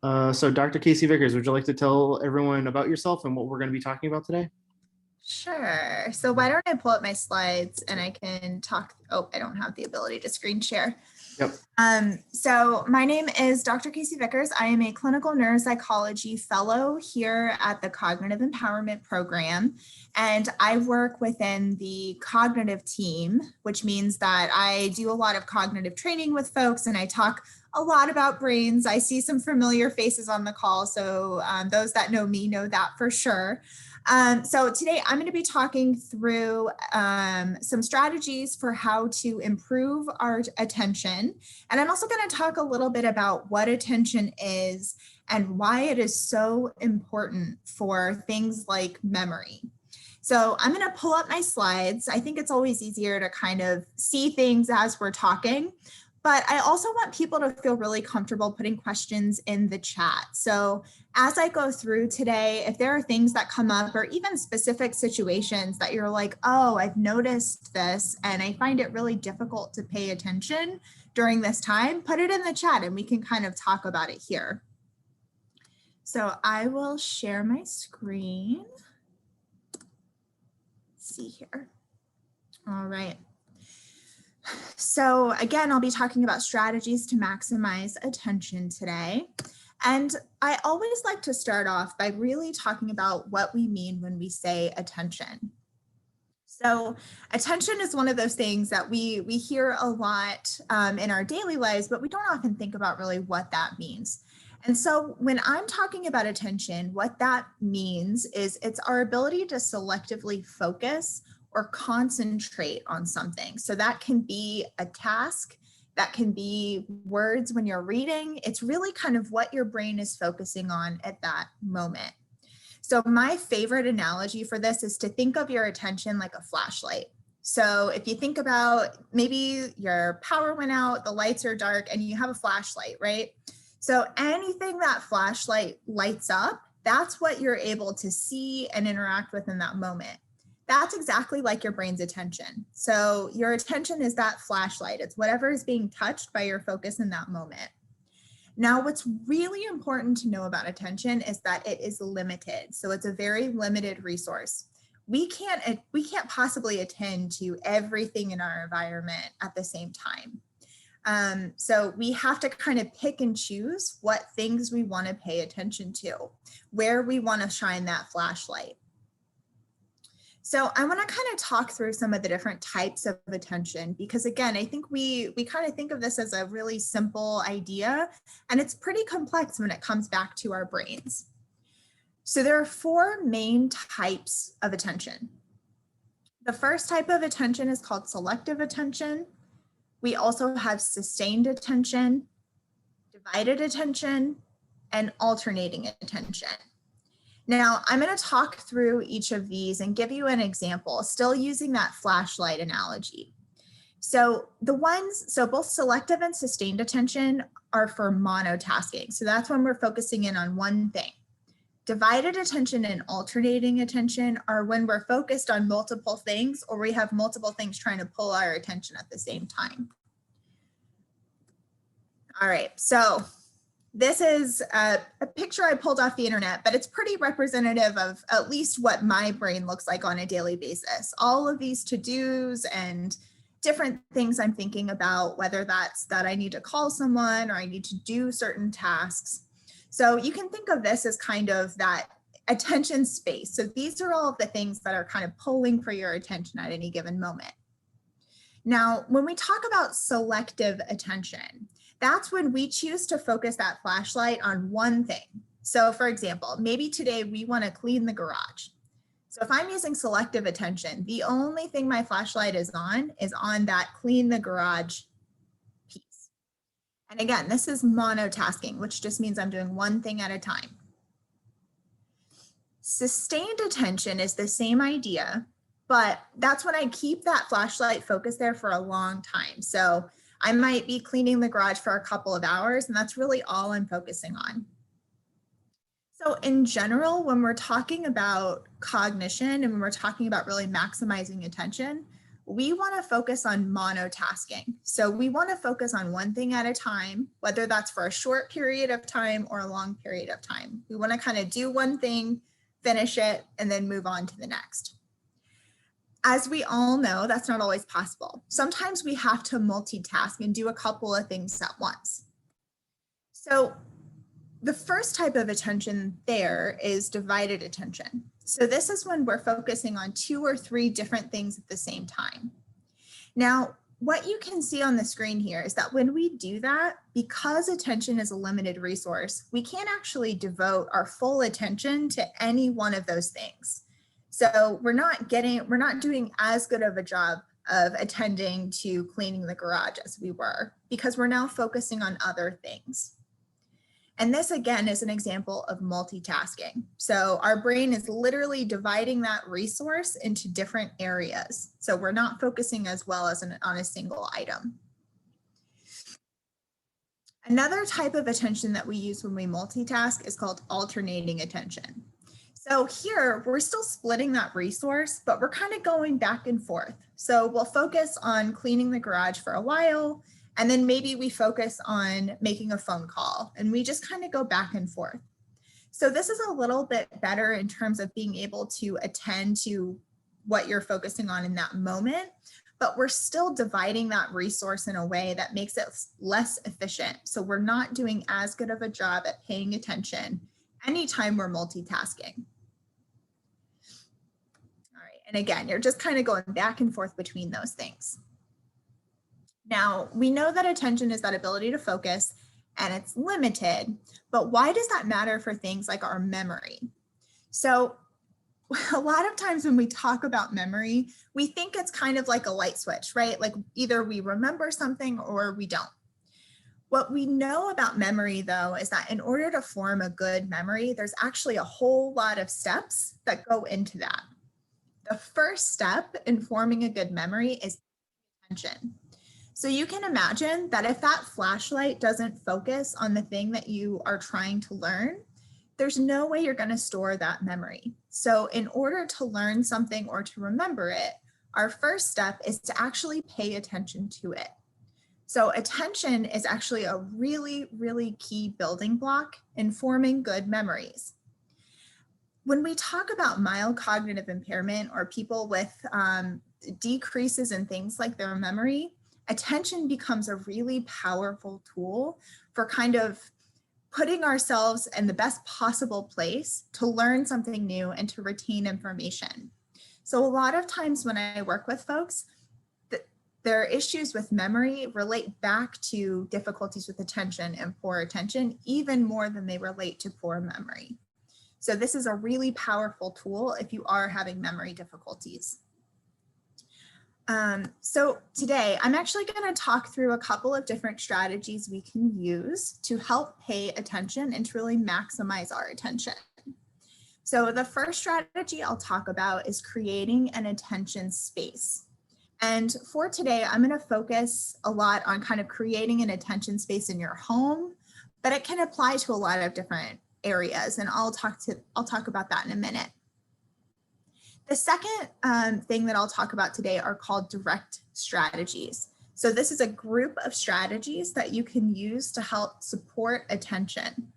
So Dr. Casey Vickers, would you like to tell everyone about yourself and what we're going to be talking about today? Sure. So why don't I pull up my slides and I can talk. Oh, I don't have the ability to screen share. Yep. So my name is Dr. Casey Vickers. I am a clinical neuropsychology fellow here at the Cognitive Empowerment Program. And I work within the cognitive team, which means that I do a lot of cognitive training with folks and I talk a lot about brains. I see some familiar faces on the call. So those that know me know that for sure. So today I'm going to be talking through some strategies for how to improve our attention. And I'm also going to talk a little bit about what attention is and why it is so important for things like memory. So I'm going to pull up my slides. I think it's always easier to kind of see things as we're talking. But I also want people to feel really comfortable putting questions in the chat. So as I go through today, if there are things that come up or even specific situations that you're like, oh, I've noticed this and I find it really difficult to pay attention during this time, put it in the chat and we can kind of talk about it here. So I will share my screen. Let's see here. All right. So again, I'll be talking about strategies to maximize attention today. And I always like to start off by really talking about what we mean when we say attention. So attention is one of those things that we hear a lot in our daily lives, but we don't often think about really what that means. And so when I'm talking about attention, what that means is it's our ability to selectively focus or concentrate on something. So that can be a task, that can be words when you're reading. It's really kind of what your brain is focusing on at that moment. So my favorite analogy for this is to think of your attention like a flashlight. So if you think about maybe your power went out, the lights are dark, and you have a flashlight, right? So anything that flashlight lights up, that's what you're able to see and interact with in that moment. That's exactly like your brain's attention. So your attention is that flashlight. It's whatever is being touched by your focus in that moment. Now, what's really important to know about attention is that it is limited. So it's a very limited resource. We can't possibly attend to everything in our environment at the same time. So we have to kind of pick and choose what things we want to pay attention to, where we want to shine that flashlight. So I want to kind of talk through some of the different types of attention, because again, I think we kind of think of this as a really simple idea, and it's pretty complex when it comes back to our brains. So there are four main types of attention. The first type of attention is called selective attention. We also have sustained attention, divided attention, and alternating attention. Now, I'm going to talk through each of these and give you an example, still using that flashlight analogy. So both selective and sustained attention are for monotasking. So that's when we're focusing in on one thing. Divided attention and alternating attention are when we're focused on multiple things, or we have multiple things trying to pull our attention at the same time. All right, so this is a picture I pulled off the internet, but it's pretty representative of at least what my brain looks like on a daily basis. All of these to-dos and different things I'm thinking about, whether that's that I need to call someone or I need to do certain tasks. So you can think of this as kind of that attention space. So these are all of the things that are kind of pulling for your attention at any given moment. Now, when we talk about selective attention, that's when we choose to focus that flashlight on one thing. So for example, maybe today we want to clean the garage. So if I'm using selective attention, the only thing my flashlight is on that clean the garage piece. And again, this is monotasking, which just means I'm doing one thing at a time. Sustained attention is the same idea, but that's when I keep that flashlight focused there for a long time. So I might be cleaning the garage for a couple of hours, and that's really all I'm focusing on. So in general, when we're talking about cognition and when we're talking about really maximizing attention, we want to focus on monotasking. So we want to focus on one thing at a time, whether that's for a short period of time or a long period of time. We want to kind of do one thing, finish it, and then move on to the next. As we all know, that's not always possible. Sometimes we have to multitask and do a couple of things at once. So the first type of attention there is divided attention. So this is when we're focusing on 2 or 3 different things at the same time. Now, what you can see on the screen here is that when we do that, because attention is a limited resource, we can't actually devote our full attention to any one of those things. So we're not doing as good of a job of attending to cleaning the garage as we were, because we're now focusing on other things. And this again is an example of multitasking. So our brain is literally dividing that resource into different areas. So we're not focusing as well as on a single item. Another type of attention that we use when we multitask is called alternating attention. So here we're still splitting that resource, but we're kind of going back and forth. So we'll focus on cleaning the garage for a while, and then maybe we focus on making a phone call, and we just kind of go back and forth. So this is a little bit better in terms of being able to attend to what you're focusing on in that moment, but we're still dividing that resource in a way that makes it less efficient. So we're not doing as good of a job at paying attention anytime we're multitasking. All right, and again, you're just kind of going back and forth between those things. Now, we know that attention is that ability to focus, and it's limited, but why does that matter for things like our memory? So a lot of times when we talk about memory, we think it's kind of like a light switch, right? Like either we remember something or we don't. What we know about memory, though, is that in order to form a good memory, there's actually a whole lot of steps that go into that. The first step in forming a good memory is attention. So you can imagine that if that flashlight doesn't focus on the thing that you are trying to learn, there's no way you're going to store that memory. So in order to learn something or to remember it, our first step is to actually pay attention to it. So attention is actually a really, really key building block in forming good memories. When we talk about mild cognitive impairment or people with decreases in things like their memory, attention becomes a really powerful tool for kind of putting ourselves in the best possible place to learn something new and to retain information. So a lot of times when I work with folks, their issues with memory relate back to difficulties with attention and poor attention, even more than they relate to poor memory. So this is a really powerful tool if you are having memory difficulties. So today, I'm actually going to talk through a couple of different strategies we can use to help pay attention and to really maximize our attention. So the first strategy I'll talk about is creating an attention space. And for today, I'm going to focus a lot on kind of creating an attention space in your home, but it can apply to a lot of different areas, and I'll talk about that in a minute. The second thing that I'll talk about today are called direct strategies. So this is a group of strategies that you can use to help support attention.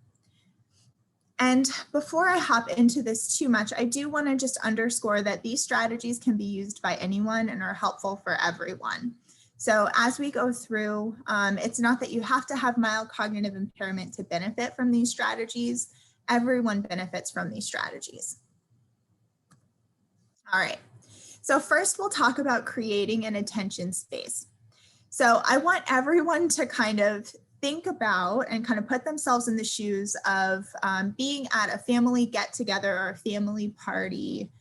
And before I hop into this too much, I do want to just underscore that these strategies can be used by anyone and are helpful for everyone. So as we go through, it's not that you have to have mild cognitive impairment to benefit from these strategies. Everyone benefits from these strategies. All right, so first we'll talk about creating an attention space. So I want everyone to kind of think about and kind of put themselves in the shoes of being at a family get together or a family party.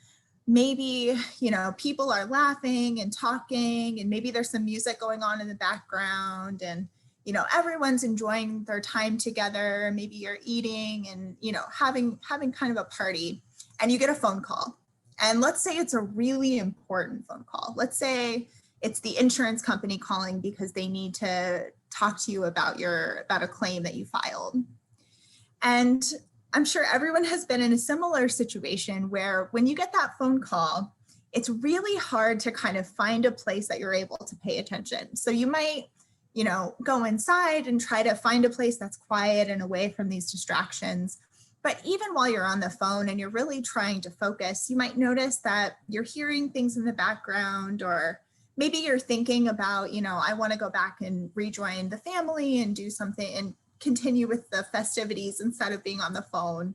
Maybe, you know, people are laughing and talking, and maybe there's some music going on in the background, and, you know, everyone's enjoying their time together. Maybe you're eating and, you know, having kind of a party, and you get a phone call. And let's say it's a really important phone call. Let's say it's the insurance company calling because they need to talk to you about a claim that you filed. And I'm sure everyone has been in a similar situation where when you get that phone call, it's really hard to kind of find a place that you're able to pay attention. So you might, go inside and try to find a place that's quiet and away from these distractions. But even while you're on the phone and you're really trying to focus, you might notice that you're hearing things in the background, or maybe you're thinking about, I want to go back and rejoin the family and do something and continue with the festivities instead of being on the phone.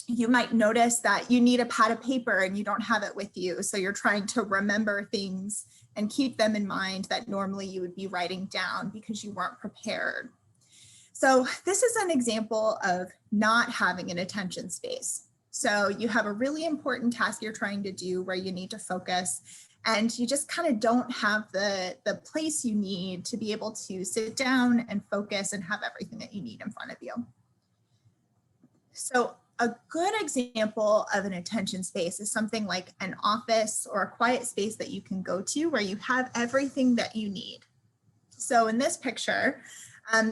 You might notice that you need a pad of paper and you don't have it with you. So you're trying to remember things and keep them in mind that normally you would be writing down because you weren't prepared. So this is an example of not having an attention space. So you have a really important task you're trying to do where you need to focus, and you just kind of don't have the place you need to be able to sit down and focus and have everything that you need in front of you. So a good example of an attention space is something like an office or a quiet space that you can go to where you have everything that you need. So in this picture,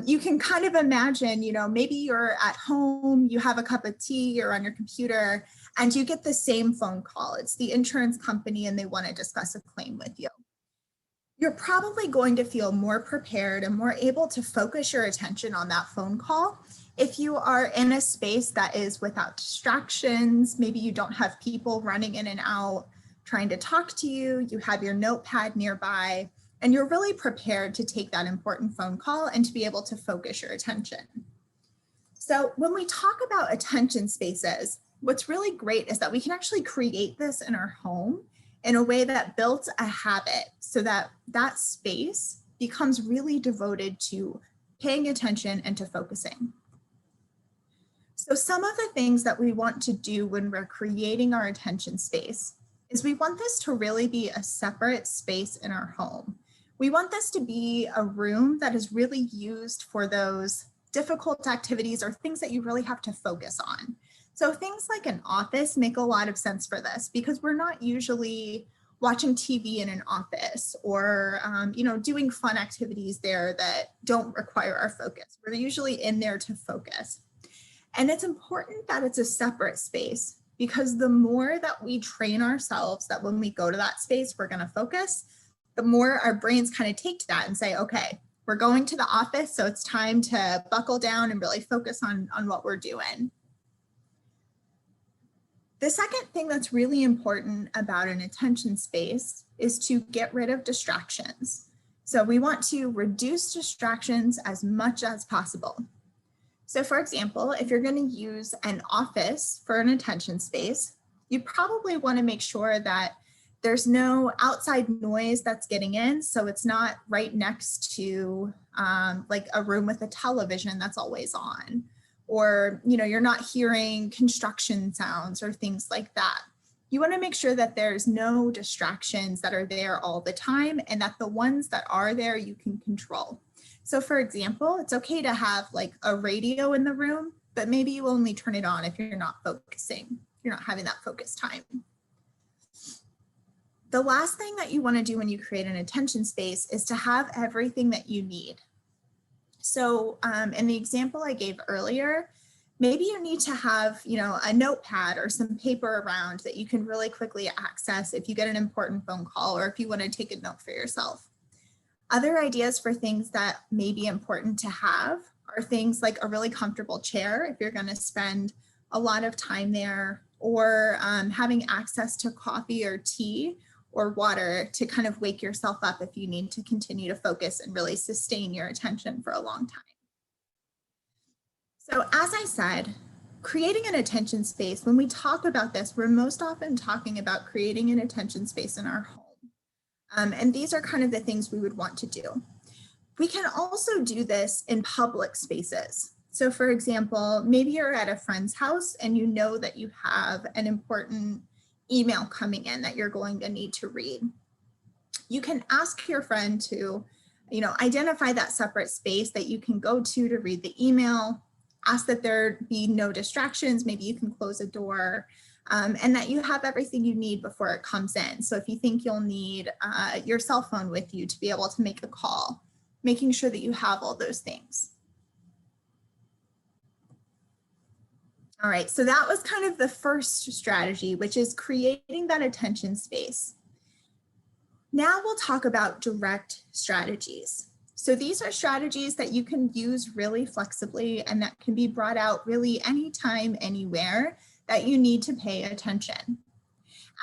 you can kind of imagine, maybe you're at home, you have a cup of tea, you're on your computer, and you get the same phone call. It's the insurance company and they want to discuss a claim with you. You're probably going to feel more prepared and more able to focus your attention on that phone call if you are in a space that is without distractions. Maybe you don't have people running in and out trying to talk to you. You have your notepad nearby, and you're really prepared to take that important phone call and to be able to focus your attention. So when we talk about attention spaces, what's really great is that we can actually create this in our home in a way that builds a habit so that that space becomes really devoted to paying attention and to focusing. So some of the things that we want to do when we're creating our attention space is we want this to really be a separate space in our home. We want this to be a room that is really used for those difficult activities or things that you really have to focus on. So things like an office make a lot of sense for this because we're not usually watching TV in an office or doing fun activities there that don't require our focus. We're usually in there to focus. And it's important that it's a separate space because the more that we train ourselves that when we go to that space, we're going to focus, the more our brains kind of take to that and say, okay, we're going to the office, so it's time to buckle down and really focus on what we're doing. The second thing that's really important about an attention space is to get rid of distractions. So we want to reduce distractions as much as possible. So for example, if you're going to use an office for an attention space, you probably want to make sure that there's no outside noise that's getting in. So it's not right next to like a room with a television that's always on, or you're not hearing construction sounds or things like that. You want to make sure that there's no distractions that are there all the time and that the ones that are there you can control. So for example, it's okay to have like a radio in the room, but maybe you only turn it on if you're not focusing, you're not having that focus time. The last thing that you want to do when you create an attention space is to have everything that you need. So in the example I gave earlier, maybe you need to have, a notepad or some paper around that you can really quickly access if you get an important phone call or if you want to take a note for yourself. Other ideas for things that may be important to have are things like a really comfortable chair if you're going to spend a lot of time there, or having access to coffee or tea or water to kind of wake yourself up if you need to continue to focus and really sustain your attention for a long time. So as I said, creating an attention space, when we talk about this, we're most often talking about creating an attention space in our home. And these are kind of the things we would want to do. We can also do this in public spaces. So for example, maybe you're at a friend's house and you know that you have an important email coming in that you're going to need to read. You can ask your friend to, identify that separate space that you can go to read the email, ask that there be no distractions. Maybe you can close a door. And that you have everything you need before it comes in. So if you think you'll need your cell phone with you to be able to make a call, making sure that you have all those things. All right, so that was kind of the first strategy, which is creating that attention space. Now we'll talk about direct strategies. So these are strategies that you can use really flexibly and that can be brought out really anytime, anywhere that you need to pay attention.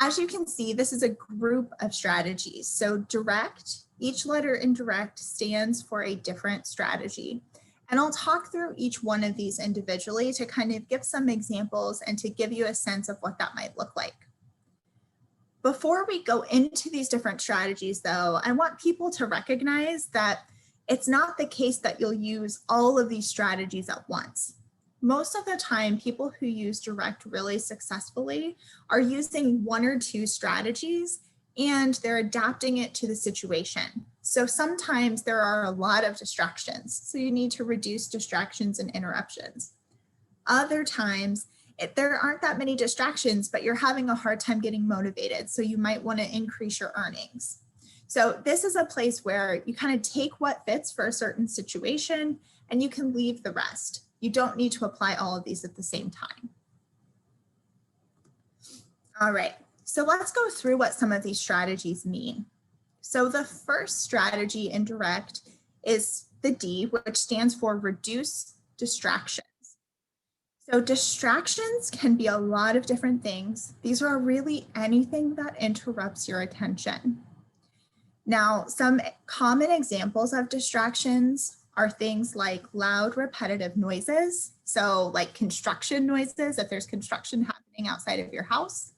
As you can see, this is a group of strategies. So direct, each letter in direct stands for a different strategy. And I'll talk through each one of these individually to kind of give some examples and to give you a sense of what that might look like. Before we go into these different strategies though, I want people to recognize that it's not the case that you'll use all of these strategies at once. Most of the time, people who use direct really successfully are using one or two strategies and they're adapting it to the situation. So sometimes there are a lot of distractions, so you need to reduce distractions and interruptions. Other times, there aren't that many distractions, but you're having a hard time getting motivated, so you might want to increase your earnings. So this is a place where you kind of take what fits for a certain situation and you can leave the rest. You don't need to apply all of these at the same time. All right, so let's go through what some of these strategies mean. So the first strategy in direct is the D, which stands for reduce distractions. So distractions can be a lot of different things. These are really anything that interrupts your attention. Now, some common examples of distractions are things like loud, repetitive noises. So like construction noises, if there's construction happening outside of your house.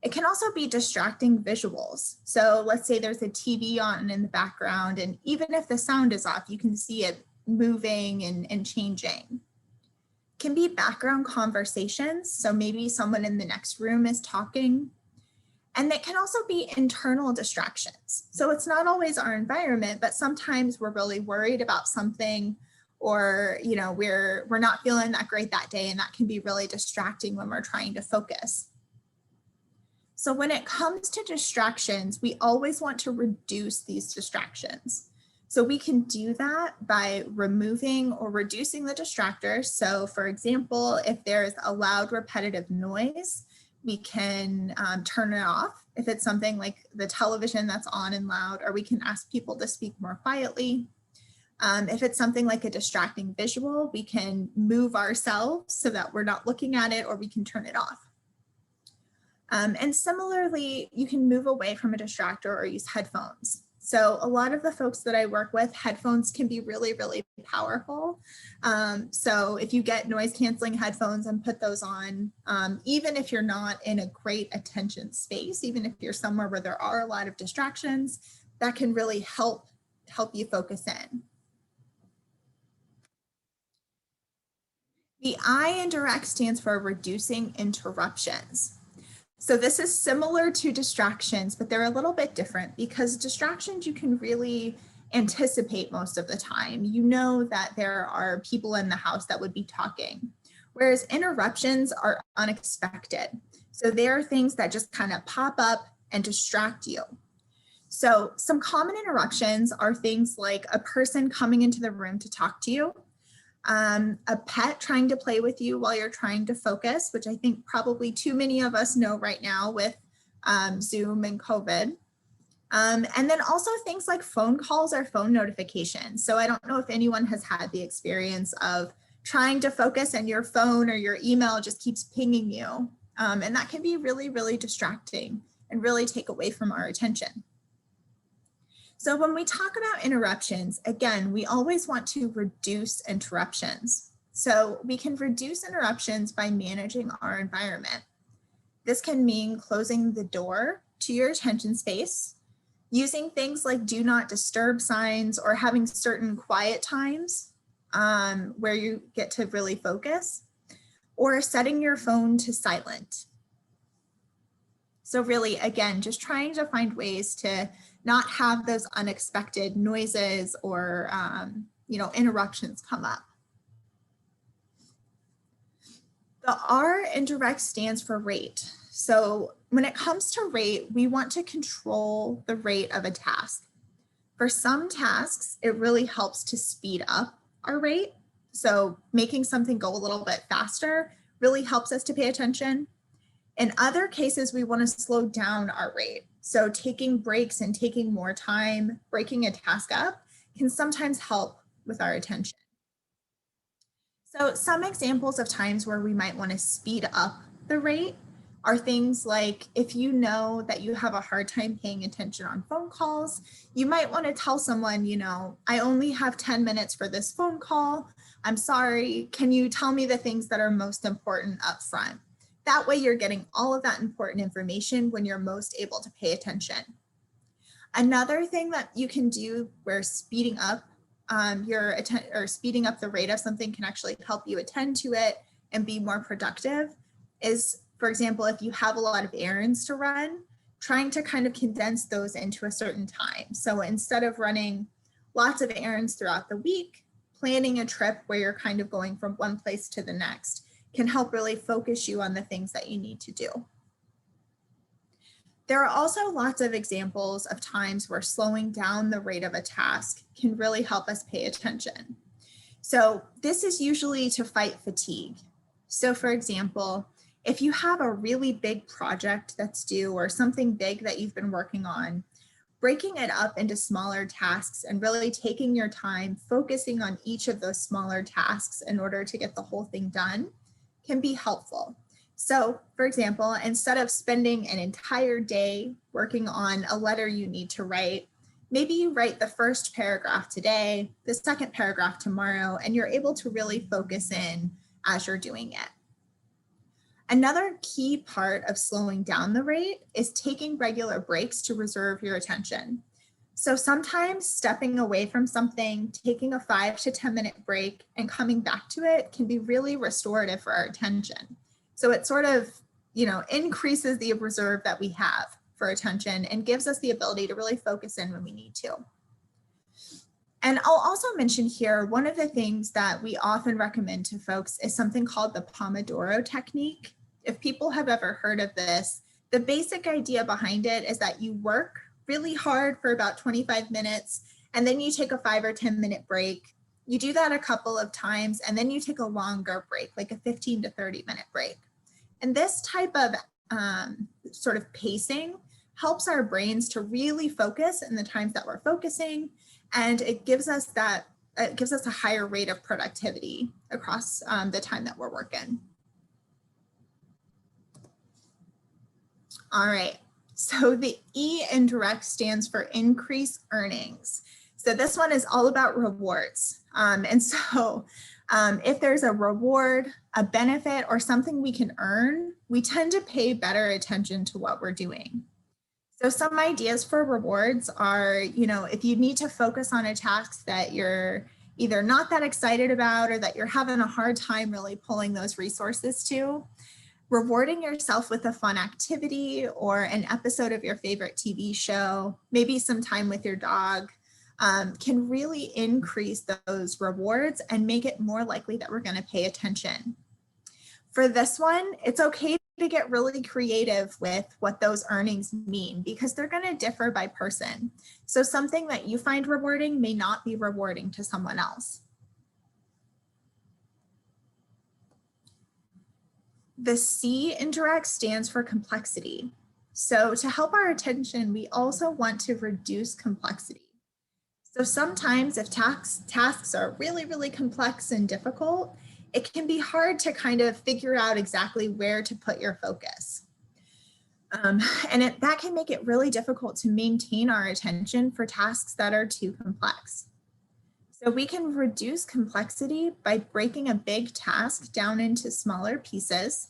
It can also be distracting visuals. So let's say there's a TV on in the background, and even if the sound is off, you can see it moving and changing. Can be background conversations. So maybe someone in the next room is talking. And it can also be internal distractions. So it's not always our environment, but sometimes we're really worried about something, or we're not feeling that great that day, and that can be really distracting when we're trying to focus. So when it comes to distractions, we always want to reduce these distractions. So we can do that by removing or reducing the distractors. So for example, if there's a loud repetitive noise, we can turn it off if it's something like the television that's on and loud, or we can ask people to speak more quietly. If it's something like a distracting visual, we can move ourselves so that we're not looking at it, or we can turn it off. And similarly, you can move away from a distractor or use headphones. So a lot of the folks that I work with, headphones can be really, really powerful. So if you get noise canceling headphones and put those on, even if you're not in a great attention space, even if you're somewhere where there are a lot of distractions, that can really help you focus in. The I in direct stands for reducing interruptions. So this is similar to distractions, but they're a little bit different, because distractions you can really anticipate most of the time. You know that there are people in the house that would be talking, whereas interruptions are unexpected. So they are things that just kind of pop up and distract you. So some common interruptions are things like a person coming into the room to talk to you, a pet trying to play with you while you're trying to focus, which I think probably too many of us know right now with Zoom and COVID. And then also things like phone calls or phone notifications. So I don't know if anyone has had the experience of trying to focus and your phone or your email just keeps pinging you. And that can be really, really distracting and really take away from our attention. So when we talk about interruptions, again, we always want to reduce interruptions. So we can reduce interruptions by managing our environment. This can mean closing the door to your attention space, using things like do not disturb signs, or having certain quiet times where you get to really focus, or setting your phone to silent. So really, again, just trying to find ways to not have those unexpected noises or interruptions come up. The R in direct stands for rate. So when it comes to rate, we want to control the rate of a task. For some tasks, it really helps to speed up our rate. So making something go a little bit faster really helps us to pay attention. In other cases, we want to slow down our rate. So taking breaks and taking more time, breaking a task up can sometimes help with our attention. So some examples of times where we might want to speed up the rate are things like if you know that you have a hard time paying attention on phone calls, you might want to tell someone, I only have 10 minutes for this phone call. I'm sorry. Can you tell me the things that are most important up front? That way you're getting all of that important information when you're most able to pay attention. Another thing that you can do where speeding up speeding up the rate of something can actually help you attend to it and be more productive is, for example, if you have a lot of errands to run, trying to kind of condense those into a certain time. So instead of running lots of errands throughout the week, planning a trip where you're kind of going from one place to the next can help really focus you on the things that you need to do. There are also lots of examples of times where slowing down the rate of a task can really help us pay attention. So this is usually to fight fatigue. So for example, if you have a really big project that's due or something big that you've been working on, breaking it up into smaller tasks and really taking your time focusing on each of those smaller tasks in order to get the whole thing done can be helpful. So for example, instead of spending an entire day working on a letter you need to write, maybe you write the first paragraph today, the second paragraph tomorrow, and you're able to really focus in as you're doing it. Another key part of slowing down the rate is taking regular breaks to reserve your attention. So sometimes stepping away from something, taking a 5 to 10 minute break and coming back to it can be really restorative for our attention. So it sort of, increases the reserve that we have for attention and gives us the ability to really focus in when we need to. And I'll also mention here, one of the things that we often recommend to folks is something called the Pomodoro technique. If people have ever heard of this, the basic idea behind it is that you work really hard for about 25 minutes, and then you take a 5 or 10 minute break. You do that a couple of times, and then you take a longer break, like a 15 to 30 minute break. And this type of sort of pacing helps our brains to really focus in the times that we're focusing, and it gives us a higher rate of productivity across the time that we're working. All right, so the E in direct stands for increase earnings. So this one is all about rewards. If there's a reward, a benefit, or something we can earn, we tend to pay better attention to what we're doing. So some ideas for rewards are, if you need to focus on a task that you're either not that excited about or that you're having a hard time really pulling those resources to, rewarding yourself with a fun activity or an episode of your favorite TV show, maybe some time with your dog, can really increase those rewards and make it more likely that we're going to pay attention. For this one, it's okay to get really creative with what those earnings mean because they're going to differ by person. So something that you find rewarding may not be rewarding to someone else. The C in direct stands for complexity. So to help our attention, we also want to reduce complexity. So sometimes if tasks are really, really complex and difficult, it can be hard to kind of figure out exactly where to put your focus. That can make it really difficult to maintain our attention for tasks that are too complex. So we can reduce complexity by breaking a big task down into smaller pieces,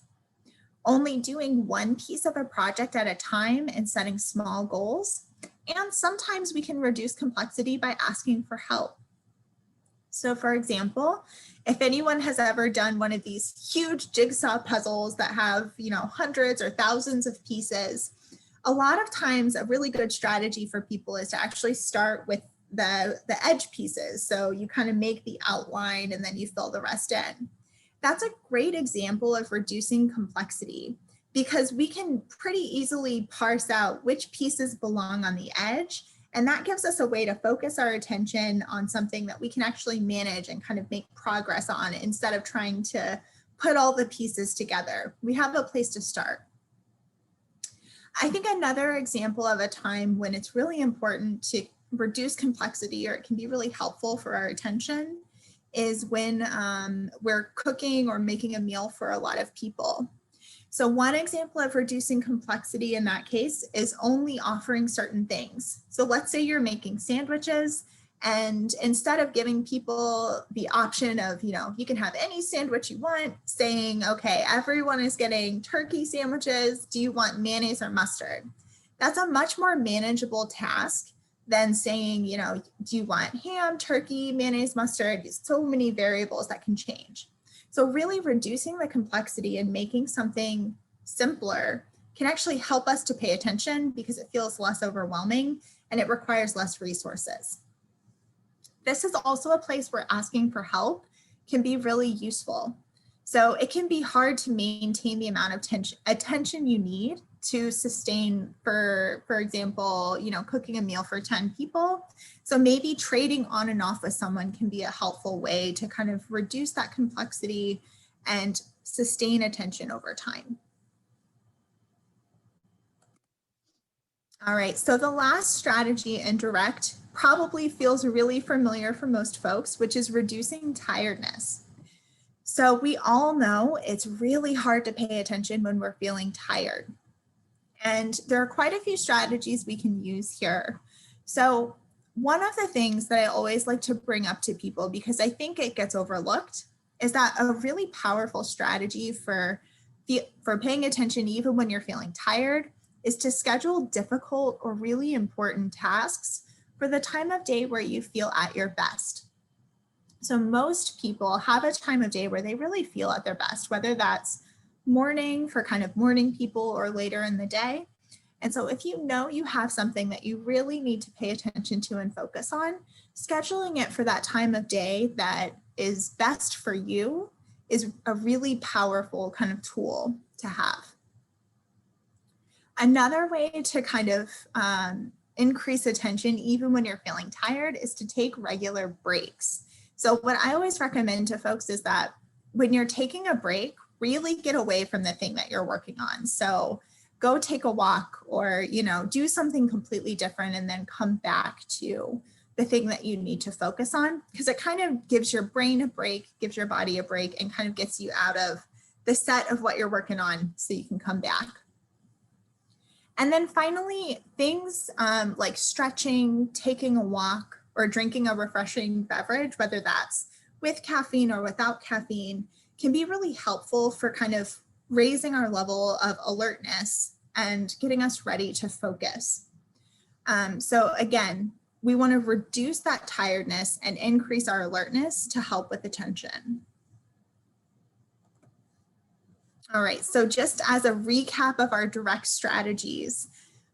only doing one piece of a project at a time and setting small goals. And sometimes we can reduce complexity by asking for help. So for example, if anyone has ever done one of these huge jigsaw puzzles that have, hundreds or thousands of pieces, a lot of times a really good strategy for people is to actually start with the edge pieces. So you kind of make the outline and then you fill the rest in. That's a great example of reducing complexity because we can pretty easily parse out which pieces belong on the edge. And that gives us a way to focus our attention on something that we can actually manage and kind of make progress on instead of trying to put all the pieces together. We have a place to start. I think another example of a time when it's really important to reduce complexity, or it can be really helpful for our attention, is when we're cooking or making a meal for a lot of people. So one example of reducing complexity in that case is only offering certain things. So let's say you're making sandwiches, and instead of giving people the option of, you can have any sandwich you want, saying, okay, everyone is getting turkey sandwiches. Do you want mayonnaise or mustard? That's a much more manageable task than saying, do you want ham, turkey, mayonnaise, mustard? So many variables that can change. So really reducing the complexity and making something simpler can actually help us to pay attention because it feels less overwhelming and it requires less resources. This is also a place where asking for help can be really useful. So it can be hard to maintain the amount of attention you need to sustain, for example, cooking a meal for 10 people. So maybe trading on and off with someone can be a helpful way to kind of reduce that complexity and sustain attention over time. All right, so the last strategy in direct probably feels really familiar for most folks, which is reducing tiredness. So we all know it's really hard to pay attention when we're feeling tired. And there are quite a few strategies we can use here. So one of the things that I always like to bring up to people, because I think it gets overlooked, is that a really powerful strategy for paying attention even when you're feeling tired is to schedule difficult or really important tasks for the time of day where you feel at your best. So most people have a time of day where they really feel at their best, whether that's morning for kind of morning people or later in the day. And so if you know you have something that you really need to pay attention to and focus on, scheduling it for that time of day that is best for you is a really powerful kind of tool to have. Another way to kind of increase attention, even when you're feeling tired, is to take regular breaks. So what I always recommend to folks is that when you're taking a break, really get away from the thing that you're working on. So go take a walk or, do something completely different and then come back to the thing that you need to focus on, because it kind of gives your brain a break, gives your body a break, and kind of gets you out of the set of what you're working on so you can come back. And then finally, things like stretching, taking a walk, or drinking a refreshing beverage, whether that's with caffeine or without caffeine, can be really helpful for kind of raising our level of alertness and getting us ready to focus. So again, we want to reduce that tiredness and increase our alertness to help with attention. All right, so just as a recap of our direct strategies,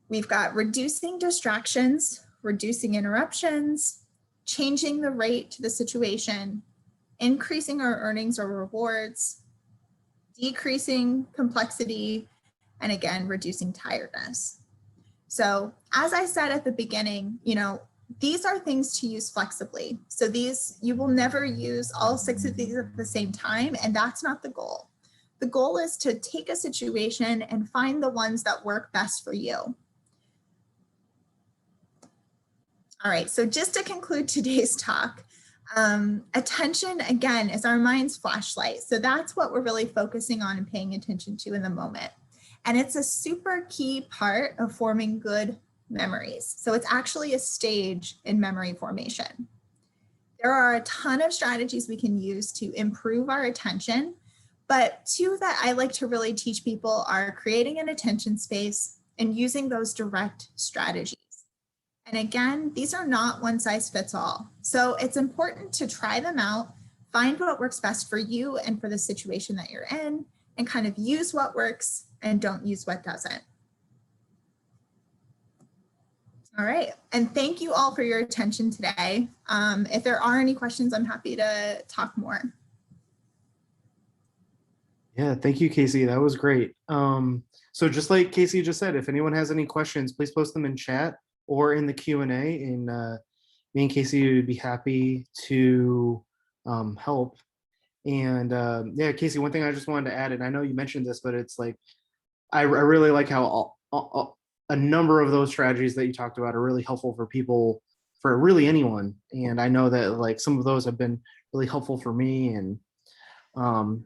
we've got reducing distractions, reducing interruptions, changing the rate to the situation, increasing our earnings or rewards, decreasing complexity, and again, reducing tiredness. So as I said at the beginning, these are things to use flexibly. So you will never use all 6 of these at the same time, and that's not the goal. The goal is to take a situation and find the ones that work best for you. All right, so just to conclude today's talk, attention, again, is our mind's flashlight. So that's what we're really focusing on and paying attention to in the moment. And it's a super key part of forming good memories. So it's actually a stage in memory formation. There are a ton of strategies we can use to improve our attention, but 2 that I like to really teach people are creating an attention space and using those direct strategies. And again, these are not one size fits all. So it's important to try them out, find what works best for you and for the situation that you're in, and kind of use what works and don't use what doesn't. All right, and thank you all for your attention today. If there are any questions, I'm happy to talk more. Yeah, thank you, Casey. That was great. So just like Casey just said, if anyone has any questions, please post them in chat or in the Q&A, and me and Casey would be happy to help. And yeah, Casey, one thing I just wanted to add, and I know you mentioned this, but it's like I really like how a number of those strategies that you talked about are really helpful for people, for really anyone. And I know that like some of those have been really helpful for me. And um,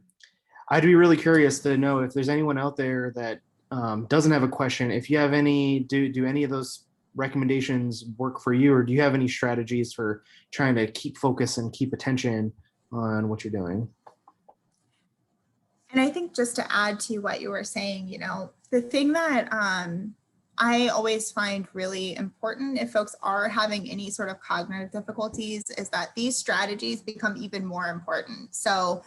I'd be really curious to know if there's anyone out there that doesn't have a question. If you have any, do any of those recommendations work for you, or do you have any strategies for trying to keep focus and keep attention on what you're doing? And I think just to add to what you were saying, the thing that I always find really important if folks are having any sort of cognitive difficulties is that these strategies become even more important. So,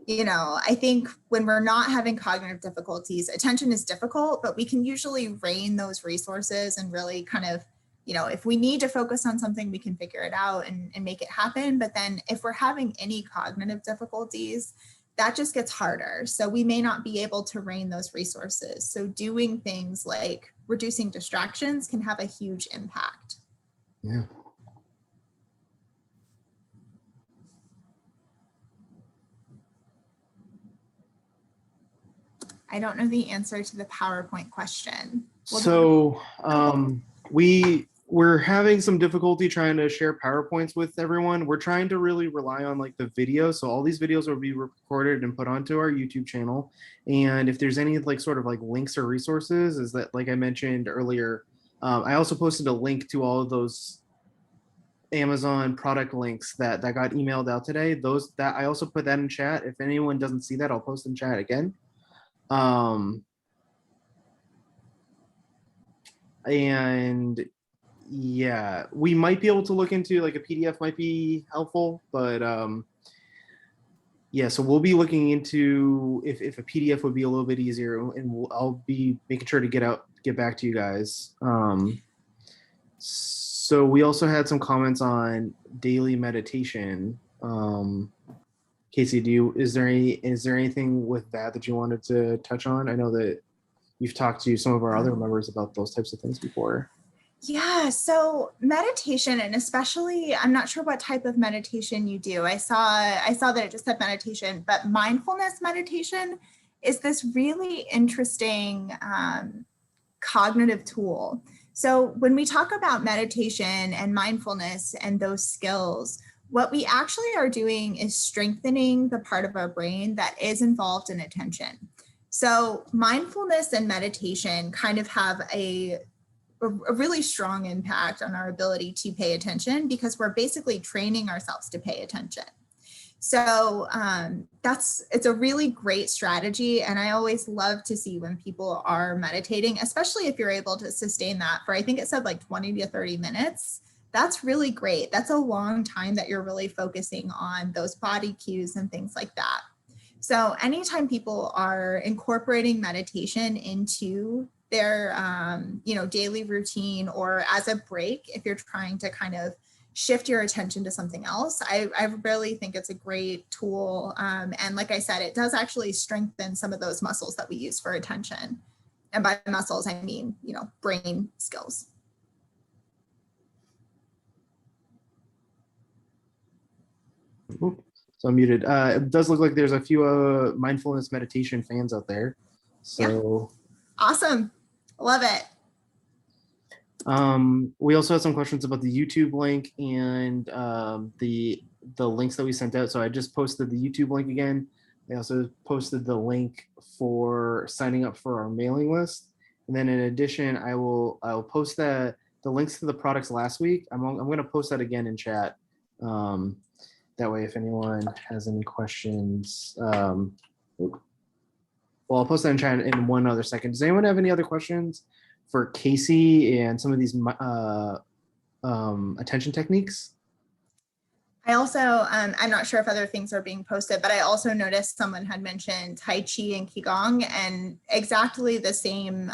I think when we're not having cognitive difficulties, attention is difficult, but we can usually rein those resources and really kind of, if we need to focus on something, we can figure it out and make it happen. But then if we're having any cognitive difficulties, that just gets harder. So we may not be able to rein those resources. So doing things like reducing distractions can have a huge impact. Yeah. I don't know the answer to the PowerPoint question. So we're having some difficulty trying to share PowerPoints with everyone. We're trying to really rely on like the video. So all these videos will be recorded and put onto our YouTube channel. And if there's any like sort of like links or resources, is that like I mentioned earlier, I also posted a link to all of those Amazon product links that got emailed out today. Those that I also put that in chat. If anyone doesn't see that, I'll post in chat again. And yeah, we might be able to look into like a PDF might be helpful, but yeah, so we'll be looking into if a PDF would be a little bit easier, and I'll be making sure to get back to you guys. So we also had some comments on daily meditation. Casey, is there anything with that you wanted to touch on? I know that you've talked to some of our other members about those types of things before. Yeah, so meditation, and especially, I'm not sure what type of meditation you do. I saw that it just said meditation, but mindfulness meditation is this really interesting cognitive tool. So when we talk about meditation and mindfulness and those skills, what we actually are doing is strengthening the part of our brain that is involved in attention. So mindfulness and meditation kind of have a really strong impact on our ability to pay attention because we're basically training ourselves to pay attention. So it's a really great strategy. And I always love to see when people are meditating, especially if you're able to sustain that for, I think it said like 20 to 30 minutes. That's really great. That's a long time that you're really focusing on those body cues and things like that. So anytime people are incorporating meditation into their daily routine or as a break, if you're trying to kind of shift your attention to something else, I really think it's a great tool. And like I said, it does actually strengthen some of those muscles that we use for attention. And by muscles, I mean, brain skills. So I'm muted. It does look like there's a few mindfulness meditation fans out there. So yeah. Awesome. Love it. We also had some questions about the YouTube link and the links that we sent out. So I just posted the YouTube link again. I also posted the link for signing up for our mailing list. And then in addition, I'll post the links to the products last week. I'm going to post that again in chat. That way, if anyone has any questions, well, I'll post that in chat in one other second. Does anyone have any other questions for Casey and some of these attention techniques? I also, I'm not sure if other things are being posted, but I also noticed someone had mentioned Tai Chi and Qigong, and exactly the same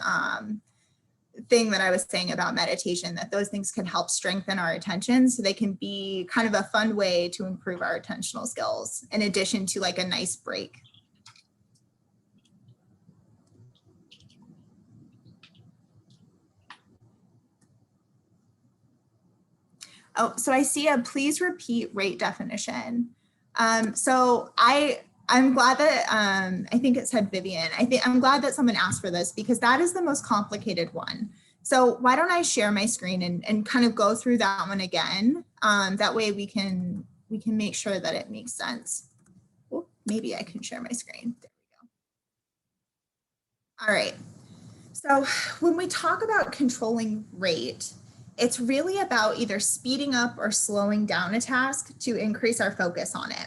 thing that I was saying about meditation, that those things can help strengthen our attention. So they can be kind of a fun way to improve our attentional skills in addition to like a nice break. Oh, so I see a please repeat rate definition. So I I'm glad that I think it said Vivian. I'm glad that someone asked for this because that is the most complicated one. So why don't I share my screen and kind of go through that one again? That way we can make sure that it makes sense. Ooh, maybe I can share my screen. There we go. All right. So when we talk about controlling rate, it's really about either speeding up or slowing down a task to increase our focus on it.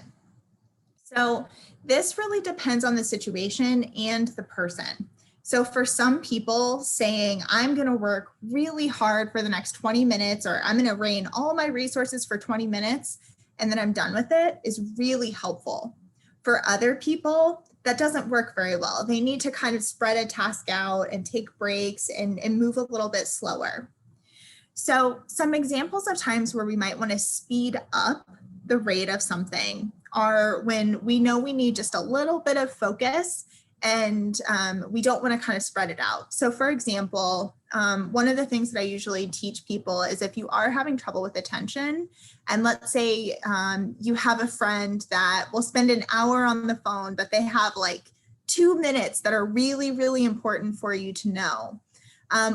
So this really depends on the situation and the person. So for some people, saying, I'm going to work really hard for the next 20 minutes, or I'm going to rain all my resources for 20 minutes, and then I'm done with it, is really helpful. For other people, that doesn't work very well. They need to kind of spread a task out and take breaks and move a little bit slower. So some examples of times where we might want to speed up the rate of something are when we know we need just a little bit of focus and we don't want to kind of spread it out. So for example, one of the things that I usually teach people is if you are having trouble with attention, and let's say you have a friend that will spend an hour on the phone, but they have like 2 minutes that are really, really important for you to know.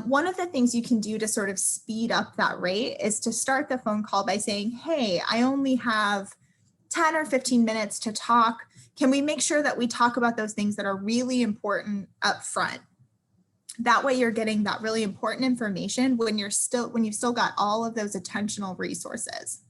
One of the things you can do to sort of speed up that rate is to start the phone call by saying, hey, I only have 10 or 15 minutes to talk. Can we make sure that we talk about those things that are really important up front? That way you're getting that really important information when you've still got all of those attentional resources.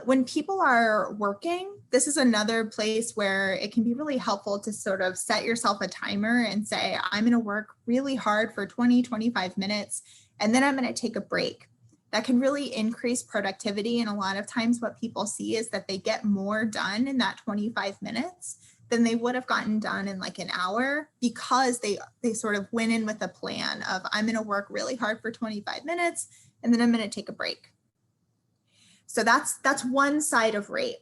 When people are working, this is another place where it can be really helpful to sort of set yourself a timer and say, I'm going to work really hard for 20, 25 minutes, and then I'm going to take a break. That can really increase productivity. And a lot of times what people see is that they get more done in that 25 minutes than they would have gotten done in like an hour, because they sort of went in with a plan of, I'm going to work really hard for 25 minutes, and then I'm going to take a break. So that's one side of rate.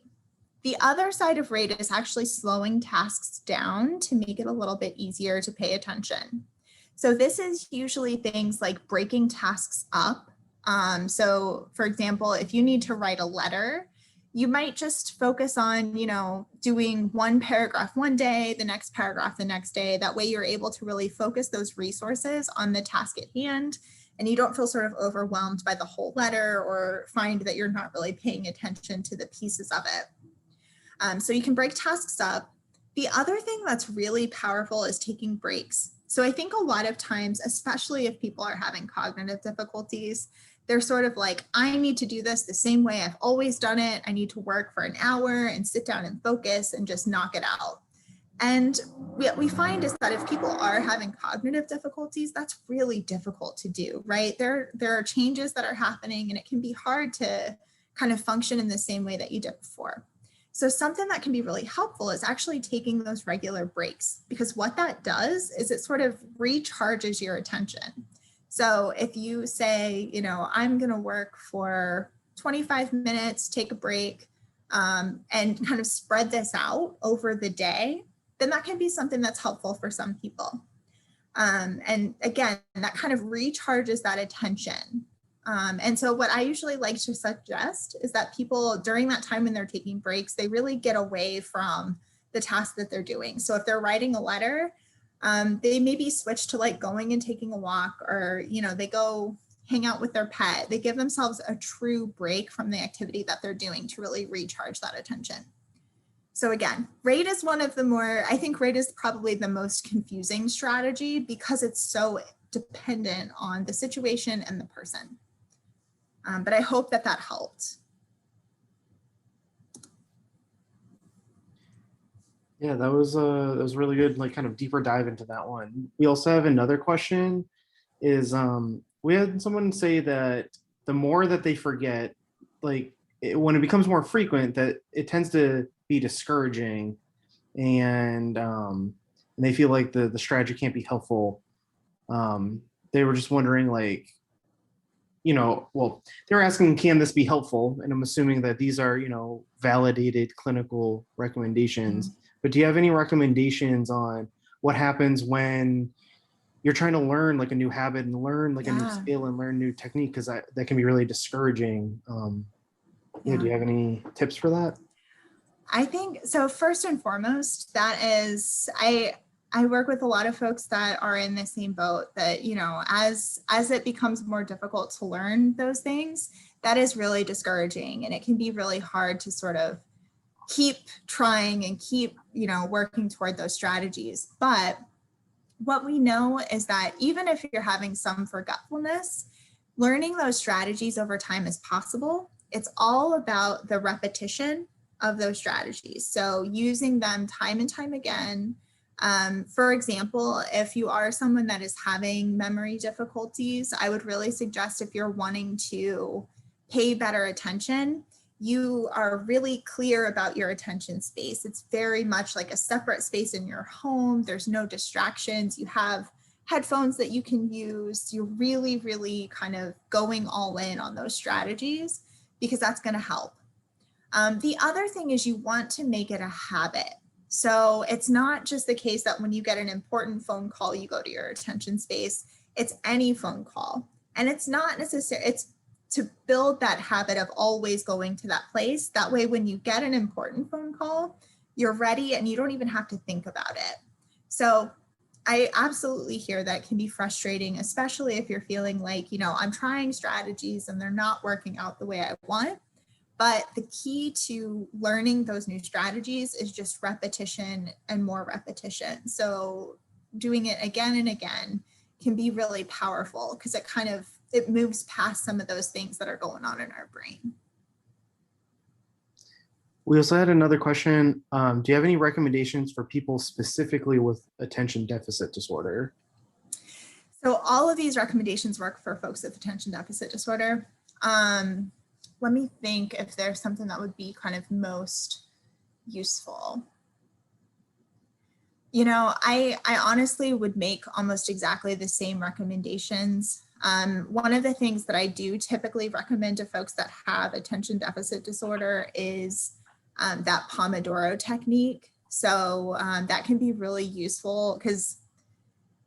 The other side of rate is actually slowing tasks down to make it a little bit easier to pay attention. So this is usually things like breaking tasks up. So for example, if you need to write a letter, you might just focus on, doing one paragraph one day, the next paragraph the next day. That way you're able to really focus those resources on the task at hand, and you don't feel sort of overwhelmed by the whole letter or find that you're not really paying attention to the pieces of it. So you can break tasks up. The other thing that's really powerful is taking breaks. So I think a lot of times, especially if people are having cognitive difficulties, they're sort of like, I need to do this the same way I've always done it. I need to work for an hour and sit down and focus and just knock it out. And what we find is that if people are having cognitive difficulties, that's really difficult to do, right? There are changes that are happening, and it can be hard to kind of function in the same way that you did before. So something that can be really helpful is actually taking those regular breaks, because what that does is it sort of recharges your attention. So if you say, I'm going to work for 25 minutes, take a break, and kind of spread this out over the day, then that can be something that's helpful for some people. And again, that kind of recharges that attention. And so what I usually like to suggest is that people during that time when they're taking breaks, they really get away from the task that they're doing. So if they're writing a letter, they maybe switch to like going and taking a walk, or, they go hang out with their pet. They give themselves a true break from the activity that they're doing to really recharge that attention. So again, rate is rate is probably the most confusing strategy because it's so dependent on the situation and the person. But I hope that helped. Yeah, that was really good, like kind of deeper dive into that one. We also have another question is we had someone say that the more that they forget, like when it becomes more frequent, that it tends to be discouraging, and they feel like the strategy can't be helpful. They were just wondering, like, well, they're asking, can this be helpful? And I'm assuming that these are, validated clinical recommendations. Mm-hmm. But do you have any recommendations on what happens when you're trying to learn like a new habit and learn like a new skill and learn new technique? Because that can be really discouraging. Do you have any tips for that? I think so. First and foremost, that is, I work with a lot of folks that are in the same boat that, you know, as it becomes more difficult to learn those things, that is really discouraging, and it can be really hard to sort of keep trying and keep, you know, working toward those strategies. But what we know is that even if you're having some forgetfulness, learning those strategies over time is possible. It's all about the repetition of those strategies. So using them time and time again. For example, if you are someone that is having memory difficulties, I would really suggest, if you're wanting to pay better attention, you are really clear about your attention space. It's very much like a separate space in your home. There's no distractions. You have headphones that you can use. You're really, really kind of going all in on those strategies, because that's going to help. The other thing is, you want to make it a habit. So it's not just the case that when you get an important phone call, you go to your attention space. It's any phone call. And it's not necessary. It's to build that habit of always going to that place. That way, when you get an important phone call, you're ready and you don't even have to think about it. So I absolutely hear that can be frustrating, especially if you're feeling like, you know, I'm trying strategies and they're not working out the way I want. But the key to learning those new strategies is just repetition and more repetition. So doing it again and again can be really powerful, because it moves past some of those things that are going on in our brain. We also had another question. Do you have any recommendations for people specifically with attention deficit disorder? So all of these recommendations work for folks with attention deficit disorder. Let me think if there's something that would be kind of most useful. You know, I honestly would make almost exactly the same recommendations. One of the things that I do typically recommend to folks that have attention deficit disorder is that Pomodoro technique. So that can be really useful, because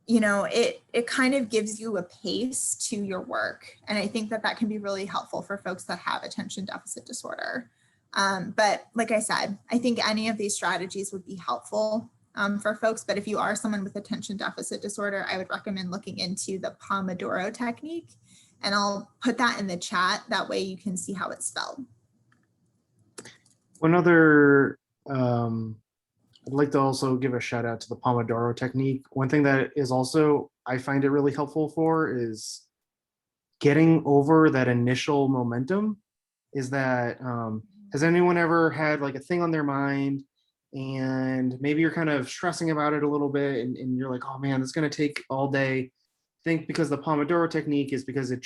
you know, it kind of gives you a pace to your work. And I think that can be really helpful for folks that have attention deficit disorder. But like I said, I think any of these strategies would be helpful for folks. But if you are someone with attention deficit disorder, I would recommend looking into the Pomodoro technique. And I'll put that in the chat. That way you can see how it's spelled. One other, I'd like to also give a shout out to the Pomodoro technique. One thing that is also, I find it really helpful for, is getting over that initial momentum. Is that, has anyone ever had like a thing on their mind, and maybe you're kind of stressing about it a little bit, and you're like, oh man, it's going to take all day. Think, because the Pomodoro technique is, because it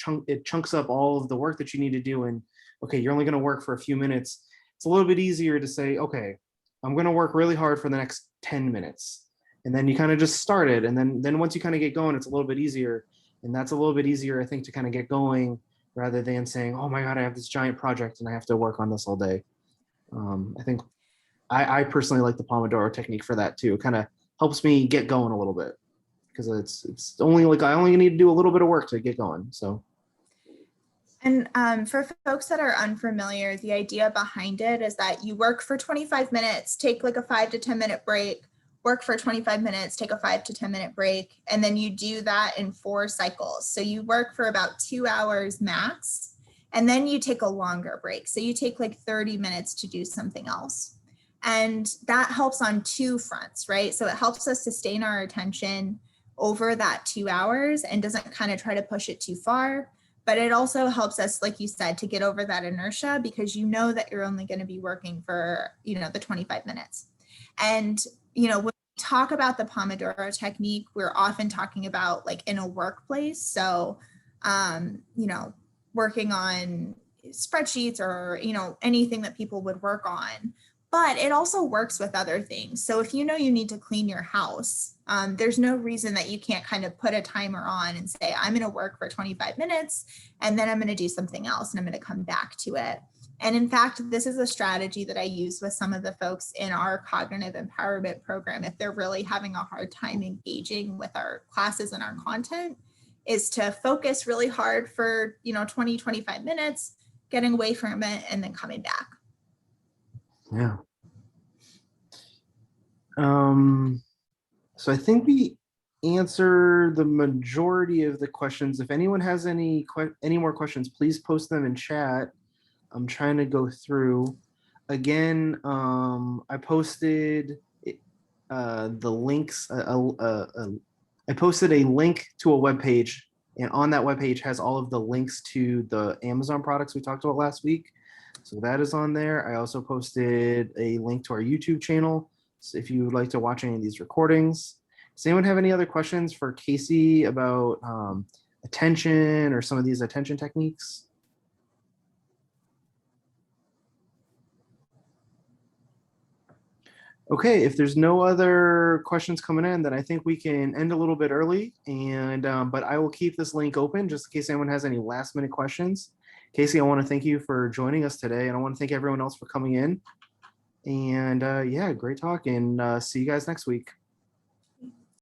chunks up all of the work that you need to do. And okay, you're only going to work for a few minutes. It's a little bit easier to say, okay, I'm going to work really hard for the next 10 minutes. And then you kind of just start it. And then once you kind of get going, it's a little bit easier. And that's a little bit easier, I think, to kind of get going, rather than saying, oh my God, I have this giant project and I have to work on this all day. I think I personally like the Pomodoro technique for that too. It kind of helps me get going a little bit, because it's only like, I only need to do a little bit of work to get going. So. And for folks that are unfamiliar, the idea behind it is that you work for 25 minutes, take like a 5 to 10 minute break, work for 25 minutes, take a 5 to 10 minute break, and then you do that in 4 cycles. So you work for about 2 hours max, and then you take a longer break. So you take like 30 minutes to do something else. And that helps on 2 fronts, right? So it helps us sustain our attention over that 2 hours and doesn't kind of try to push it too far. But it also helps us, like you said, to get over that inertia, because you know that you're only going to be working for, you know, the 25 minutes. And, you know, when we talk about the Pomodoro technique, we're often talking about like in a workplace. So, you know, working on spreadsheets or, you know, anything that people would work on. But it also works with other things. So if you know you need to clean your house, there's no reason that you can't kind of put a timer on and say, I'm going to work for 25 minutes and then I'm going to do something else and I'm going to come back to it. And in fact, this is a strategy that I use with some of the folks in our cognitive empowerment program. If they're really having a hard time engaging with our classes and our content, is to focus really hard for, you know, 20, 25 minutes, getting away from it and then coming back. Yeah. So I think we answered the majority of the questions. If anyone has any more questions, please post them in chat. I'm trying to go through. Again, I posted the links. I posted a link to a web page, and on that web page has all of the links to the Amazon products we talked about last week. So that is on there. I also posted a link to our YouTube channel. So if you would like to watch any of these recordings. Does anyone have any other questions for Casey about attention or some of these attention techniques? Okay, if there's no other questions coming in, then I think we can end a little bit early. And but I will keep this link open just in case anyone has any last minute questions. Casey, I want to thank you for joining us today, and I want to thank everyone else for coming in. And yeah, great talk, and see you guys next week.